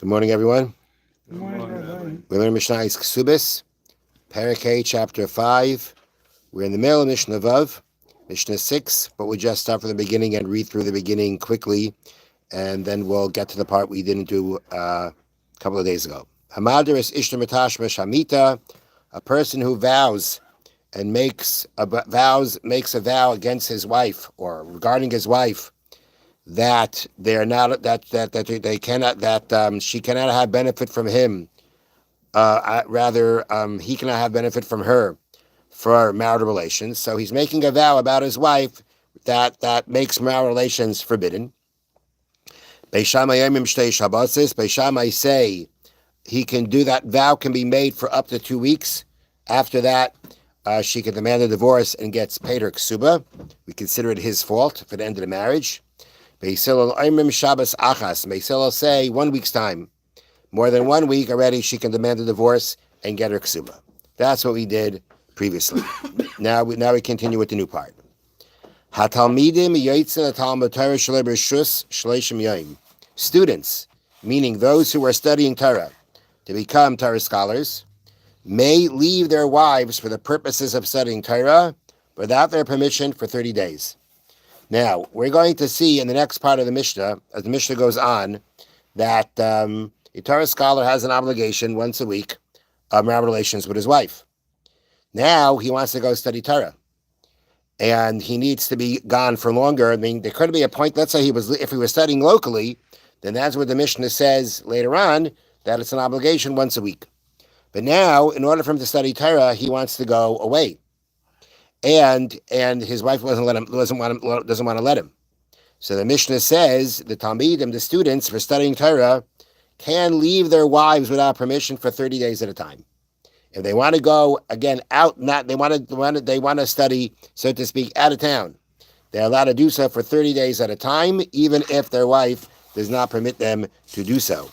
Good morning, everyone. Good morning, Rabbi. We learn Mishna Kesubos, Parakeh, chapter 5. We're in the middle of Mishnah Vav, Mishnah 6, but we just start from the beginning and read through the beginning quickly, and then we'll get to the part we didn't do a couple of days ago. Hamadar is Ishna Matashma Shamita, a person who vows and makes a vow against his wife or regarding his wife that they're not they cannot she cannot have benefit from him. He cannot have benefit from her for marital relations. So he's making a vow about his wife that makes marital relations forbidden. Beis Shammai say he can do that. Vow can be made for up to 2 weeks. After that, she can demand a divorce and gets paid her ksuba. We consider it his fault if it ended a marriage. Beis Hillel say 1 week's time. More than 1 week already, she can demand a divorce and get her ksuba. That's what we did previously. Now we continue with the new part. Students, meaning those who are studying Torah to become Torah scholars, may leave their wives for the purposes of studying Torah without their permission for 30 days. Now, we're going to see in the next part of the Mishnah, as the Mishnah goes on, that a Torah scholar has an obligation once a week of marital relations with his wife. Now, he wants to go study Torah, and he needs to be gone for longer. I mean, there could be a point, let's say if he was studying locally, then that's what the Mishnah says later on, that it's an obligation once a week. But now, in order for him to study Torah, he wants to go away. And his wife doesn't want to let him. So the Mishnah says the Talmidim, the students for studying Torah, can leave their wives without permission for 30 days at a time. If they want to go again out, they want to study, so to speak, out of town, they're allowed to do so for 30 days at a time, even if their wife does not permit them to do so.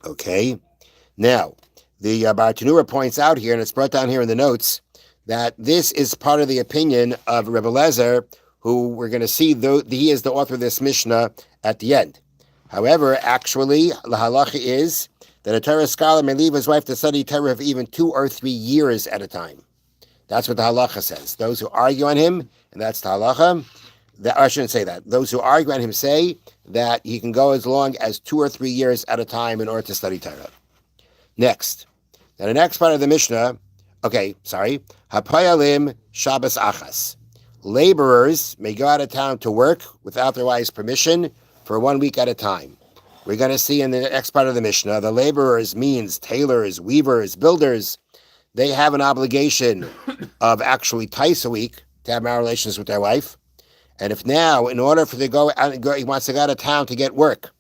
Okay. Now, the Bartanura points out here, and it's brought down here in the notes, that this is part of the opinion of Rebbe Lezer, who we're going to see, though he is the author of this Mishnah at the end. However, actually, the halacha is that a Torah scholar may leave his wife to study Torah for even 2 or 3 years at a time. That's what the halacha says. Those who argue on him, and that's the halacha, I shouldn't say that. Those who argue on him say that he can go as long as 2 or 3 years at a time in order to study Torah. Next. Now, the next part of the Mishnah, Hapayalim Shabbos Achas. Laborers may go out of town to work without their wife's permission for 1 week at a time. We're going to see in the next part of the Mishnah, the laborers means tailors, weavers, builders. They have an obligation of actually twice a week to have marital relations with their wife. And if now, in order for to go out, he wants to go out of town to get work,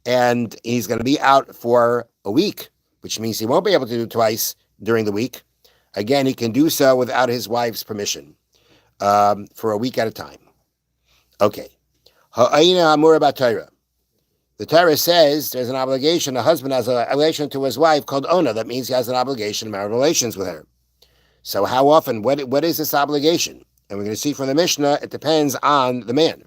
and he's going to be out for a week, which means he won't be able to do twice during the week. Again, he can do so without his wife's permission for a week at a time. Okay. Ha'ayna amur about Torah. The Torah says there's an obligation. A husband has a relation to his wife called ona. That means he has an obligation to marital relations with her. So how often? What is this obligation? And we're going to see from the Mishnah, it depends on the man.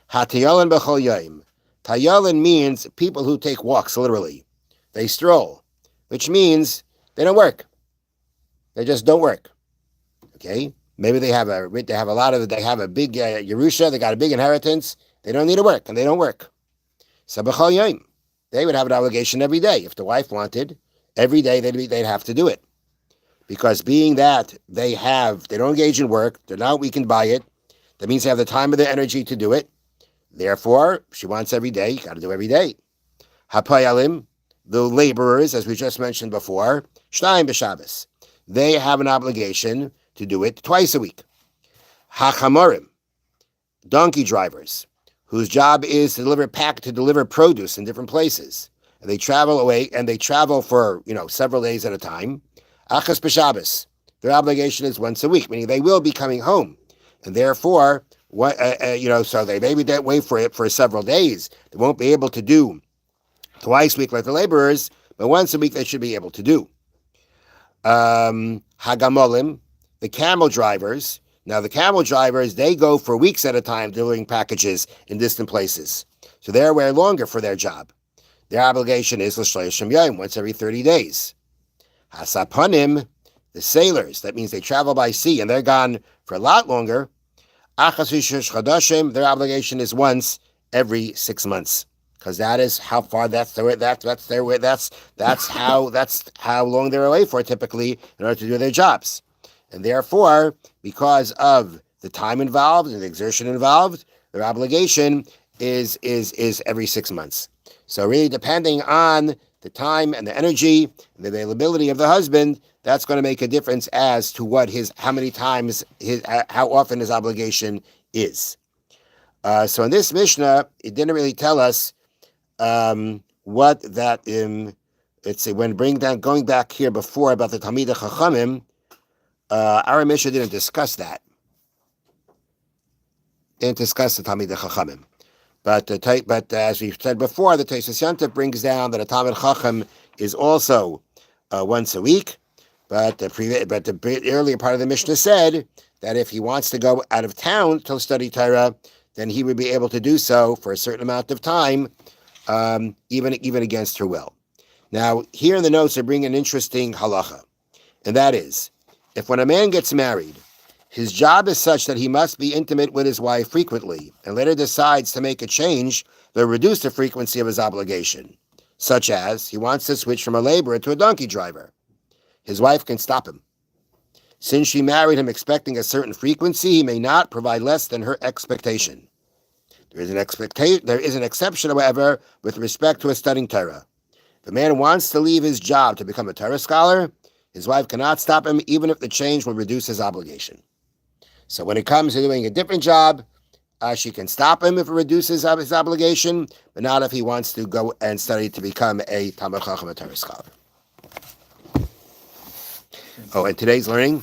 Ha'tayalin b'chol yom. Tayalin means people who take walks, literally. They stroll, which means they don't work. They just don't work. Okay? Maybe they have a big Yerusha, they got a big inheritance. They don't need to work, and they don't work. So b'chol yom, they would have an obligation every day. If the wife wanted, every day they'd have to do it. Because being that they don't engage in work, they're not weakened by it, that means they have the time and the energy to do it. Therefore, if she wants every day, you got to do every day. Hapayalim, the laborers, as we just mentioned before, shnayim b'Shabbos, they have an obligation to do it twice a week. Hachamorim, donkey drivers, whose job is to deliver produce in different places, and they travel away, and they travel for several days at a time. Achas b'Shabbos, their obligation is once a week, meaning they will be coming home, and therefore, so they maybe don't wait for it for several days. They won't be able to do twice a week like the laborers, but once a week they should be able to do. Hagamolim, the camel drivers. Now the camel drivers, they go for weeks at a time delivering packages in distant places. So they're way longer for their job. their obligation is l'shloshim yom, once every 30 days. Hasapanim, the sailors, that means they travel by sea and they're gone for a lot longer. Achas v'shesh chadashim, their obligation is once every 6 months, because that is how far that's how long they're away for typically in order to do their jobs, and therefore, because of the time involved and the exertion involved, their obligation is every 6 months. So really, depending on the time and the energy and the availability of the husband, that's going to make a difference as to how often his obligation is. So in this Mishnah, it didn't really tell us what that. Let's see. When going back here before about the Talmidei Chachamim, our Mishnah didn't discuss that. Didn't discuss the Talmidei Chachamim. But as we've said before, the Tosfos Yontif brings down that a Talmid Chacham is also once a week. But the earlier part of the Mishnah said that if he wants to go out of town to study Torah, then he would be able to do so for a certain amount of time, even against her will. Now, here in the notes, they bring an interesting halacha, and that is, if when a man gets married, his job is such that he must be intimate with his wife frequently, and later decides to make a change that will reduce the frequency of his obligation, such as he wants to switch from a laborer to a donkey driver, his wife can stop him. Since she married him expecting a certain frequency, he may not provide less than her expectation. There is an exception, however, with respect to a studying Torah. If a man wants to leave his job to become a Torah scholar, his wife cannot stop him, even if the change will reduce his obligation. So when it comes to doing a different job, she can stop him if it reduces his obligation, but not if he wants to go and study to become a Talmid Chacham, a Torah scholar. Oh, and today's learning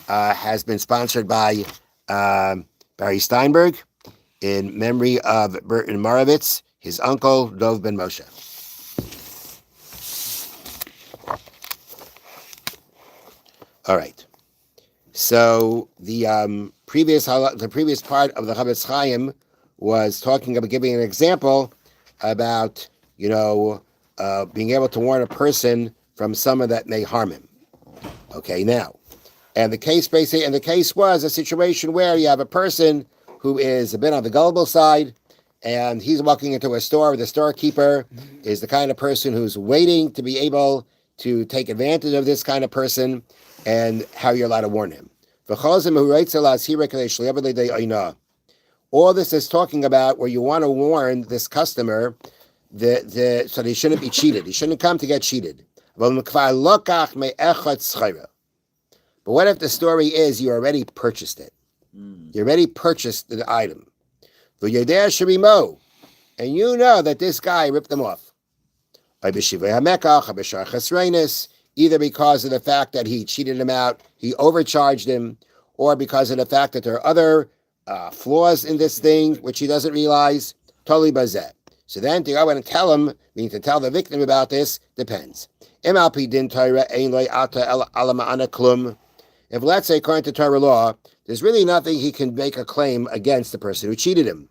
has been sponsored by Barry Steinberg in memory of Burton Morovitz, his uncle, Dov Ben Moshe. All right. So the previous part of the Chofetz Chaim was talking about giving an example about being able to warn a person from someone that may harm him. Okay, now, and the case was a situation where you have a person who is a bit on the gullible side, and he's walking into a store where the storekeeper is the kind of person who's waiting to be able to take advantage of this kind of person, and how you're allowed to warn him. All this is talking about where you want to warn this customer so they shouldn't be cheated. He shouldn't come to get cheated. But what if the story is you already purchased it? You already purchased the item. And you know that this guy ripped them off. Either because of the fact that he cheated him out, he overcharged him, or because of the fact that there are other flaws in this thing which he doesn't realize. Totally bazet. So then to go and tell him, meaning to tell the victim about this, depends. If let's say according to Torah law, there's really nothing he can make a claim against the person who cheated him.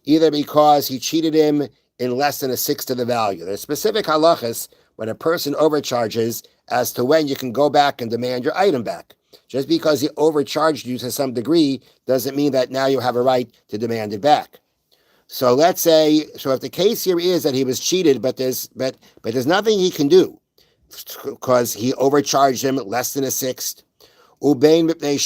Either because he cheated him in less than a sixth of the value. There's specific halachas when a person overcharges as to when you can go back and demand your item back. Just because he overcharged you to some degree doesn't mean that now you have a right to demand it back. So let's say, if the case here is that he was cheated, but there's nothing he can do because he overcharged him less than a sixth. Or let's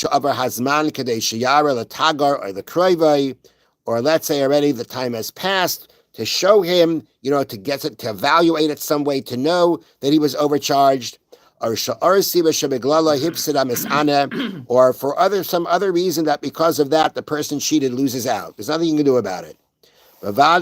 say already the time has passed to show him, to evaluate it some way to know that he was overcharged, or for some other reason that because of that the person cheated loses out. There's nothing you can do about it. Now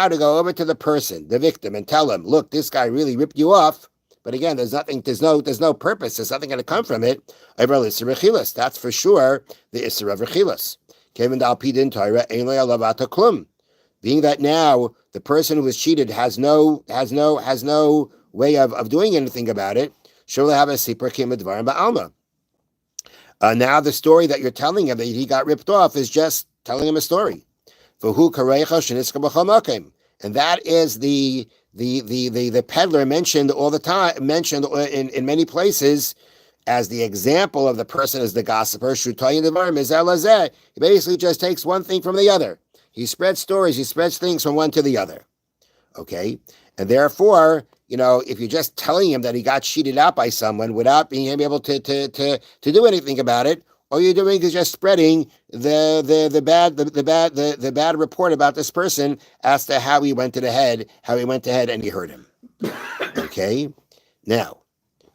to go over to the person, the victim, and tell him, look, this guy really ripped you off. But again, there's no purpose. There's nothing going to come from it. That's for sure the Isser of Rechilas. Being that now the person who was cheated has no way of doing anything about it. Surely have a sipur kim advarim ba'alma. Now the story that you're telling him that he got ripped off is just telling him a story. And that is the peddler mentioned all the time, mentioned in many places as the example of the person as the gossiper. He basically just takes one thing from the other. He spreads stories, he spreads things from one to the other. Okay? And therefore, if you're just telling him that he got cheated out by someone without being able to do anything about it, all you're doing is just spreading the bad report about this person as to how he went ahead and he hurt him. Okay? Now,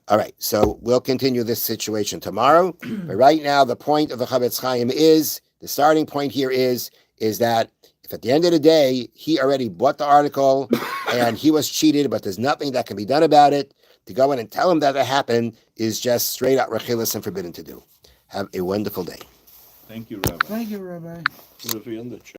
all right, so we'll continue this situation tomorrow. But right now, the point of the Chofetz Chaim the starting point here is that if at the end of the day, he already bought the article and he was cheated, but there's nothing that can be done about it, to go in and tell him that it happened is just straight out rechilas and forbidden to do. Have a wonderful day. Thank you, Rabbi. Thank you, Rabbi. What if we end the chat?